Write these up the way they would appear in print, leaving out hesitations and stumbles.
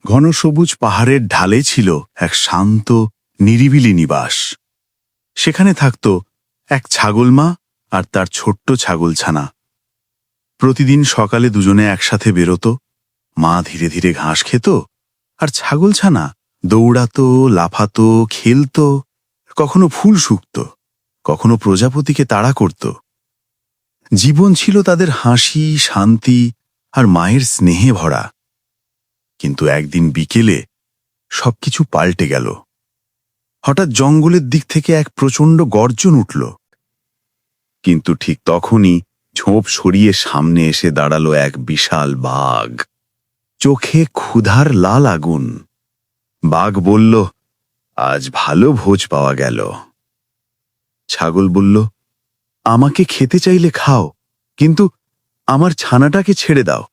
ঘন সবুজ পাহাড়ের ঢালে ছিল এক শান্ত নিরিবিলি নিবাস। সেখানে থাকত এক ছাগলমা আর তার ছোট্ট ছাগলছানা। প্রতিদিন সকালে দুজনে একসাথে বেরোত। মা ধীরে ধীরে ঘাস খেত, আর ছাগলছানা দৌড়াতো, লাফাতো, খেলত, কখনো ফুল শুকত, কখনো প্রজাপতিকে তাড়া করত। জীবন ছিল তাদের হাসি, শান্তি আর মায়ের স্নেহে ভরা। কিন্তু একদিন বিকেলে সবকিছু পাল্টে গেল। হঠাৎ জঙ্গলের দিক থেকে এক প্রচণ্ড গর্জন উঠল। কিন্তু ঠিক তখনই ঝোপ সরিয়ে সামনে এসে দাঁড়ালো এক বিশাল বাঘ। চোখে ক্ষুধার লাল আগুন। বাঘ বলল, আজ ভালো ভোজ পাওয়া গেল। ছাগল বলল, আমাকে খেতে চাইলে খাও, কিন্তু আমার ছানাটাকে ছেড়ে দাও।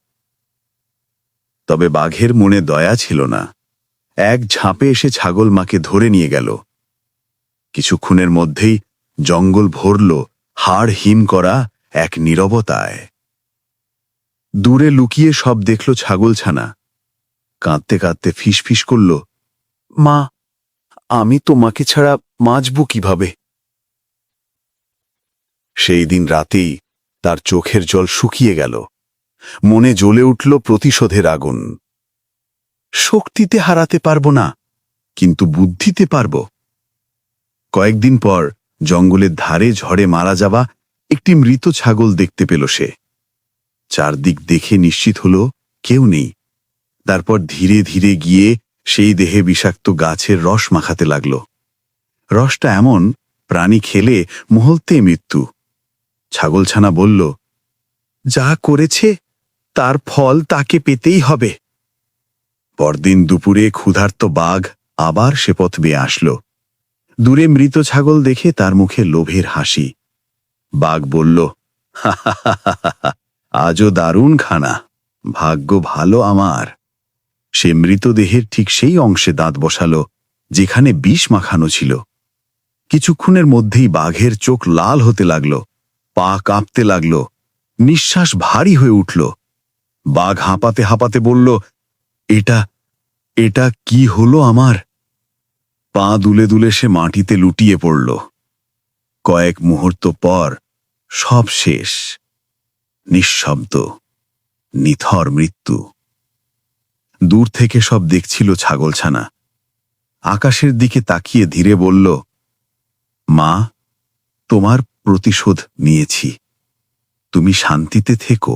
তবে বাঘের মনে দয়া ছিল না। এক ঝাঁপে এসে ছাগল মাকে ধরে নিয়ে গেল। কিছুক্ষণের মধ্যেই জঙ্গল ভরল হাড় হিম করা এক নীরবতায়। দূরে লুকিয়ে সব দেখল ছাগলছানা। কাঁদতে কাঁদতে ফিসফিস করল, মা, আমি তোমাকে ছাড়া বাঁচব কিভাবে? সেই দিন রাতেই তার চোখের জল শুকিয়ে গেল। মনে জ্বলে উঠল প্রতিশোধের আগুন। শক্তিতে হারাতে পারব না, কিন্তু বুদ্ধিতে পারব। কয়েকদিন পর জঙ্গলের ধারে ঝড়ে মারা যাওয়া একটি মৃত ছাগল দেখতে পেল সে। চারদিক দেখে নিশ্চিত হল কেউ নেই। তারপর ধীরে ধীরে গিয়ে সেই দেহে বিষাক্ত গাছের রস মাখাতে লাগল। রসটা এমন, প্রাণী খেলে মুহূর্তেই মৃত্যু। ছাগলছানা বলল, যা করেছে তার ফল তাকে পেতেই হবে। পরদিন দুপুরে ক্ষুধার্ত বাঘ আবার সে পথ বেয়ে আসল। দূরে মৃত ছাগল দেখে তার মুখে লোভের হাসি। বাঘ বলল, আজও দারুণ খানা, ভাগ্য ভালো আমার। সে মৃতদেহের ঠিক সেই অংশে দাঁত বসালো যেখানে বিষ মাখানো ছিল। কিছুক্ষণের মধ্যেই বাঘের চোখ লাল হতে লাগল, পা কাঁপতে লাগল, নিঃশ্বাস ভারী হয়ে উঠল। বাঘ হাঁপাতে হাঁপাতে বলল, এটা এটা কি হলো আমার? পা দুলে দুলে সে মাটিতে লুটিয়ে পড়ল। কয়েক মুহূর্ত পর সব শেষ। নিঃশব্দ, নিথর মৃত্যু। দূর থেকে সব দেখছিল ছাগলছানা। আকাশের দিকে তাকিয়ে ধীরে বলল, মা, তোমার প্রতিশোধ নিয়েছি, তুমি শান্তিতে থেকো।